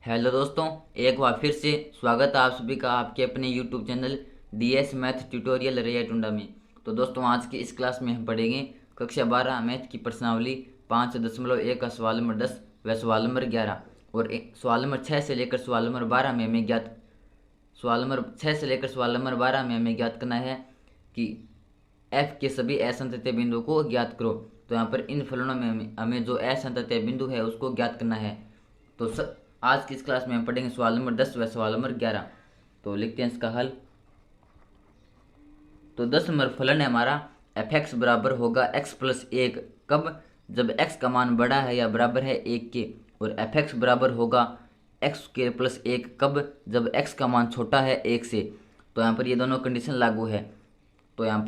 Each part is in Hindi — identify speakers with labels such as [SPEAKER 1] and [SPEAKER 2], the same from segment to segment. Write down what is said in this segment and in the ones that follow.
[SPEAKER 1] हेलो दोस्तों, एक बार फिर से स्वागत है आप सभी का आपके अपने YouTube channel DS math tutorial रैया टुंडा में। तो दोस्तों, आज की इस क्लास में हम पढ़ेंगे कक्षा 12 मैथ की प्रश्नावली 5.1 का सवाल नंबर 10 व सवाल नंबर 11 और सवाल नंबर 6 से लेकर सवाल नंबर 12 में हमें ज्ञात करना है कि एफ के सभी असंतत बिंदुओं को ज्ञात करो। तो यहाँ पर इन फलनों में हमें जो असंतत बिंदु है उसको ज्ञात करना है। तो आज की इस क्लास में हम पढ़ेंगे सवाल नंबर 10 व सवाल नंबर 11। तो लिखते हैं इसका हल। तो 10 नंबर फलन है हमारा एफ एक्स बराबर होगा एक्स प्लस एक कब, जब एक्स का मान बड़ा है या बराबर है एक के। और एफ एक्स बराबर होगा एक्स स्क्वायर प्लस एक कब, जब एक्स का मान छोटा है एक से। तो यहाँ पर ये दोनों कंडीशन लागू है। तो यहाँ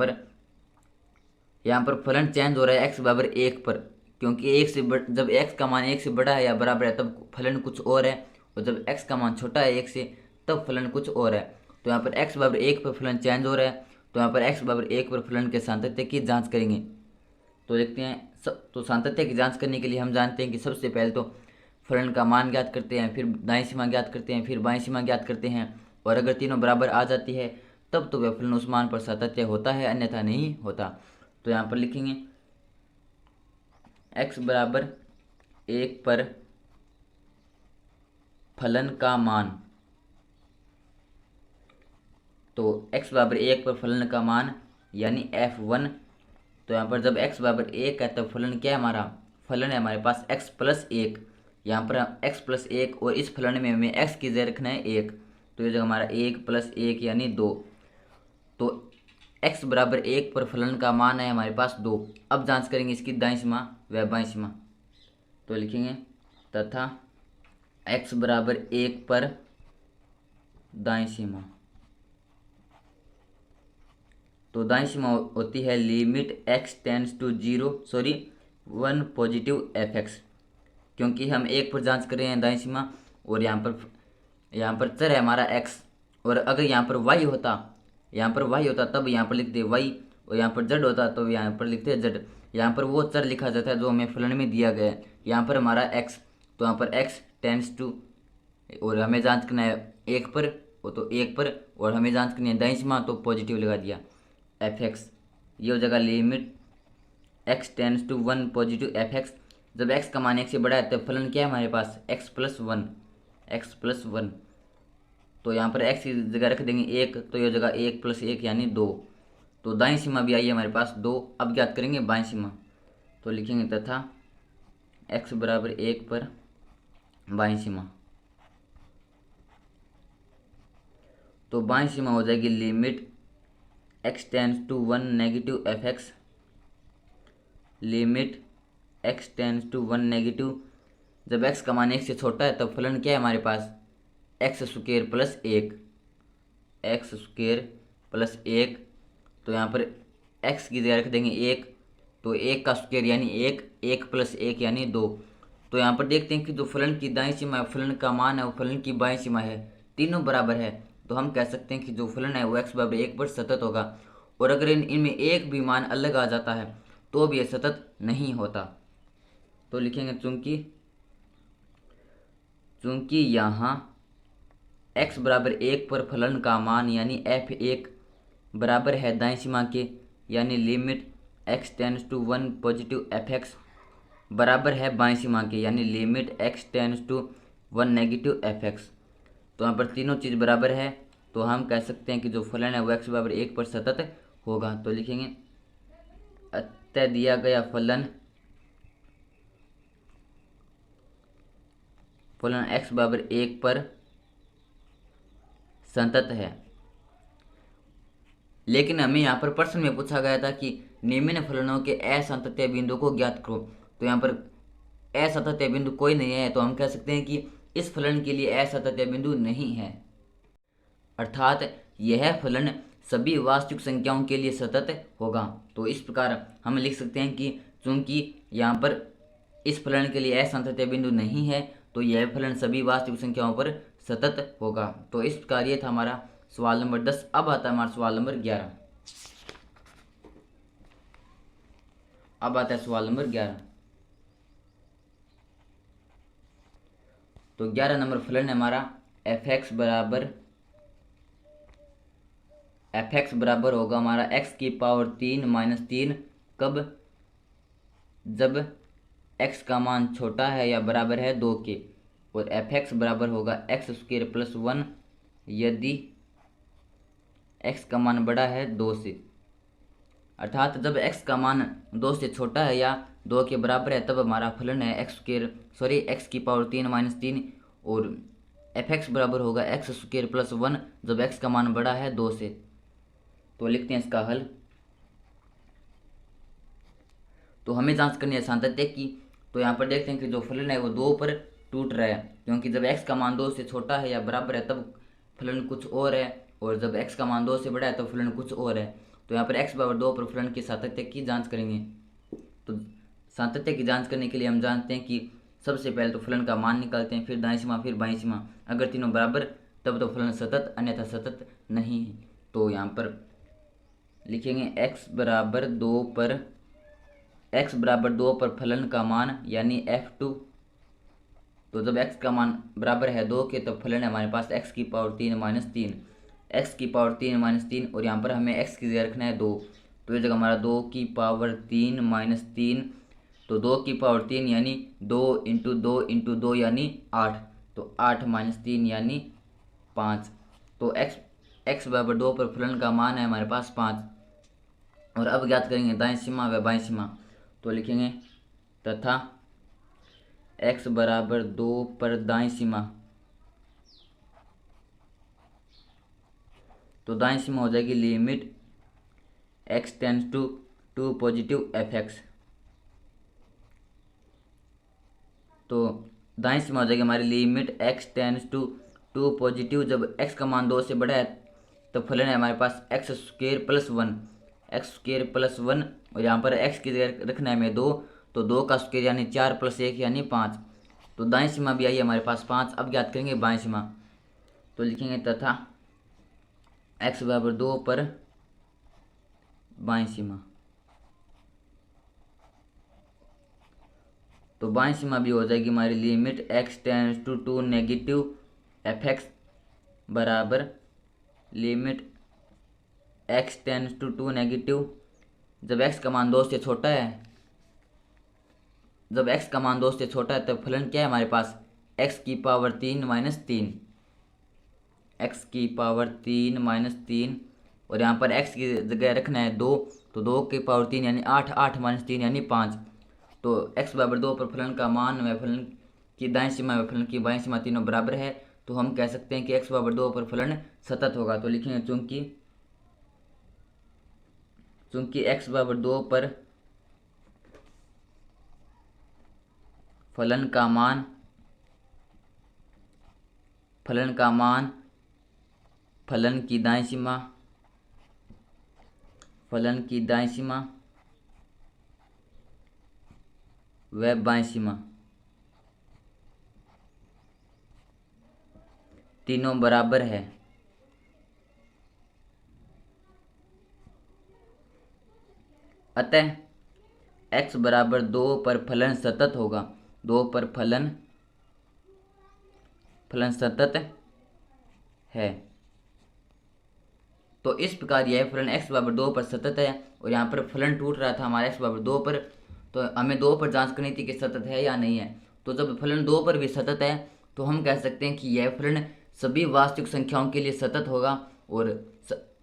[SPEAKER 1] पर फलन चेंज हो रहा है एक्स बराबर एक पर, क्योंकि जब एक्स का मान एक से बड़ा है या बराबर है तब फलन कुछ और है, और जब एक्स का मान छोटा है एक से तब फलन कुछ और है। तो यहाँ पर एक्स बराबर एक पर फलन चेंज हो रहा है। तो यहाँ पर एक्स बराबर एक पर फलन के सातत्य की जांच करेंगे। तो देखते हैं तो सातत्य की जांच करने के लिए हम जानते हैं कि सबसे पहले तो फलन का मान ज्ञात करते हैं, फिर दाईं सीमा ज्ञात करते हैं, फिर बाईं सीमा ज्ञात करते हैं। और अगर तीनों बराबर आ जाती है तब तो वह फलन उस मान पर सातत्य होता है, अन्यथा नहीं होता। तो यहाँ पर लिखेंगे x बराबर एक पर फलन का मान। तो x बराबर एक पर फलन का मान यानी f1। तो यहाँ पर जब x बराबर एक है तब फलन क्या है, हमारा फलन है हमारे पास x प्लस एक। यहाँ पर x प्लस एक और इस फलन में हमें x की जगह रखना है एक। तो ये जगह हमारा एक प्लस एक यानी दो। तो x बराबर एक पर फलन का मान है हमारे पास दो। अब जांच करेंगे इसकी दाईं सीमा व बाईं सीमा। तो लिखेंगे तथा x बराबर एक पर दाईं सीमा। तो दाईं सीमा होती है limit x tends to zero sorry 1 positive f x, क्योंकि हम एक पर जांच कर रहे हैं दाईं सीमा। और यहाँ पर चर है हमारा x। और अगर यहाँ पर y होता तब यहाँ पर लिखते y, और यहाँ पर z होता तो यहाँ पर लिखते z। यहाँ पर वो चर लिखा जाता है जो हमें फलन में दिया गया है। यहाँ पर हमारा x, तो यहाँ पर x टेंड्स टू, और हमें जांच करना है एक पर, वो तो एक पर, और हमें जांच करनी है दाईं सीमा तो पॉजिटिव लगा दिया एफ एक्स। ये हो जाएगा limit x tends to 1 positive f x. जब x का मान एक से बड़ा है तब फलन क्या है हमारे पास x प्लस वन। तो यहाँ पर x की जगह रख देंगे एक, तो ये जगह एक प्लस एक यानी दो। तो दाईं सीमा भी आई है हमारे पास दो। अब ज्ञात करेंगे बाईं सीमा। तो लिखेंगे तथा x बराबर एक पर बाईं सीमा। तो बाईं सीमा हो जाएगी limit x tends to 1 negative f x, limit x tends to 1 negative. जब x का मान एक से छोटा है तब फलन क्या है हमारे पास एक्स स्क्वेयर प्लस एक। तो यहाँ पर x की जगह रख देंगे एक, तो एक का स्क्वायर यानी एक प्लस एक यानी दो। तो यहाँ पर देखते हैं कि जो फलन की दाईं सीमा है फलन का मान है वो फलन की बाईं सीमा है, तीनों बराबर है। तो हम कह सकते हैं कि जो फलन है वो x बराबर एक पर सतत होगा। और अगर इनमें एक भी मान अलग आ जाता है तो भी यह सतत नहीं होता। तो लिखेंगे चूंकि यहाँ x बराबर एक पर फलन का मान यानी f एक बराबर है दाईं सीमा के, यानी limit x tends to 1 positive f x बराबर है बाईं सीमा के, यानी limit x tends to 1 negative f x. तो यहाँ पर तीनों चीज़ बराबर है, तो हम कह सकते हैं कि जो फलन है वो x बराबर एक पर सतत होगा। तो लिखेंगे अतः दिया गया फलन x बराबर एक पर संतत है। लेकिन हमें यहाँ पर प्रश्न में पूछा गया था कि निम्न फलनों के असंतत बिंदु को ज्ञात करो। तो यहाँ पर असंतत बिंदु कोई नहीं है, तो हम कह सकते हैं कि इस फलन के लिए असंतत बिंदु नहीं है, अर्थात यह फलन सभी वास्तविक संख्याओं के लिए सतत होगा। तो इस प्रकार हम लिख सकते हैं कि चूंकि यहाँ पर इस फलन के लिए असंतत बिंदु नहीं है तो यह फलन सभी वास्तविक संख्याओं पर सतत होगा। तो इस प्रकार ये था हमारा सवाल नंबर 10। अब आता है हमारा सवाल नंबर 11। अब आता है सवाल नंबर 11। तो 11 नंबर फलन है हमारा एफ एक्स बराबर होगा हमारा x की पावर 3 माइनस 3। कब? जब x का मान छोटा है या बराबर है 2 के, और एफ एक्स बराबर होगा एक्स स्क्वायर प्लस 1 यदि x का मान बड़ा है 2 से। अर्थात जब x का मान 2 से छोटा है या 2 के बराबर है तब हमारा फलन है x की पावर 3 माइनस 3, और एफ एक्स बराबर होगा एक्स स्क्वायर प्लस 1 जब x का मान बड़ा है 2 से। तो लिखते हैं इसका हल। तो हमें जांच करनी है सातत्य की। तो यहाँ पर देखते हैं कि जो फलन है वो 2 पर टूट रहा है, क्योंकि जब x का मान 2 से छोटा है या बराबर है तब फलन कुछ और है, और जब x का मान 2 से बड़ा है तब फलन कुछ और है। तो यहाँ पर x बराबर 2 पर फलन की सातत्य की जांच करेंगे। तो सातत्य की जांच करने के लिए हम जानते हैं कि सबसे पहले तो फलन का मान निकालते हैं, फिर दाईं सीमा, फिर बाईं सीमा। अगर तीनों बराबर तब तो फलन सतत, अन्यथा सतत नहीं है। तो यहाँ पर लिखेंगे x बराबर 2 पर फलन का मान यानी f2। तो जब x का मान बराबर है 2 के तब फलन है हमारे पास x की पावर 3 माइनस 3, x की पावर 3 माइनस 3, और यहाँ पर हमें x की जगह रखना है 2। तो ये जगह हमारा 2 की पावर 3 माइनस 3, तो 2 की पावर 3 यानी 2 इंटू 2 इंटू 2 यानी 8, तो 8 माइनस 3 यानी 5। तो x बराबर 2 पर फलन का मान है हमारे पास 5। और अब ज्ञात करेंगे दाईं सीमा व बाईं सीमा। तो लिखेंगे तथा x बराबर 2 पर दाईं सीमा। तो दाईं सीमा हो जाएगी limit x tends to positive f x. तो दाईं सीमा हो जाएगी हमारी limit x tends to positive. जब x का मान 2 से बड़ा है तो फलन है हमारे पास एक्स स्क्वायर प्लस 1, और यहाँ पर x की जगह रखना है हमें 2, तो 2 का स्क्वायर यानी 4 प्लस 1 यानी 5। तो दाईं सीमा भी आई है हमारे पास 5। अब ज्ञात करेंगे बाईं सीमा। तो लिखेंगे तथा x बराबर 2 पर बाईं सीमा। तो बाईं सीमा भी हो जाएगी हमारी limit x tends to negative f x बराबर limit x tends to negative. जब x का मान 2 से छोटा है, तब फलन क्या है हमारे पास x की पावर 3 माइनस 3, x की पावर 3 माइनस 3, और यहाँ पर x की जगह रखना है 2, तो 2 की पावर 3 यानी 8, 8 माइनस 3 यानी 5। तो x बराबर 2 पर फलन का मान व फलन की दाईं सीमा व फलन की बाईं सीमा तीनों बराबर है, तो हम कह सकते हैं कि x बराबर 2 पर फलन सतत होगा। तो लिखेंगे चूंकि x बराबर 2 पर फलन का मान फलन की दाईं सीमा व बाईं सीमा तीनों बराबर है, अतः x बराबर 2 पर फलन सतत होगा। 2 पर फलन सतत है। तो इस प्रकार यह फलन x बराबर 2 पर सतत है, और यहाँ पर फलन टूट रहा था हमारा x बराबर 2 पर, तो हमें 2 पर जांच करनी थी कि सतत है या नहीं है। तो जब फलन 2 पर भी सतत है तो हम कह सकते हैं कि यह फलन सभी वास्तविक संख्याओं के लिए सतत होगा, और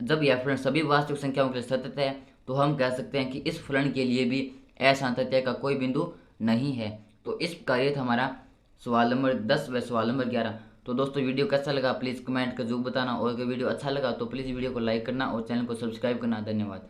[SPEAKER 1] जब यह फलन सभी वास्तविक संख्याओं के लिए सतत है तो हम कह सकते हैं कि इस फलन के लिए भी असातत्य का कोई बिंदु नहीं है। तो इस प्रकार ये था हमारा सवाल नंबर 10 व सवाल नंबर 11। तो दोस्तों वीडियो कैसा लगा प्लीज़ कमेंट कर जरूर बताना, और अगर वीडियो अच्छा लगा तो प्लीज़ वीडियो को लाइक करना और चैनल को सब्सक्राइब करना। धन्यवाद।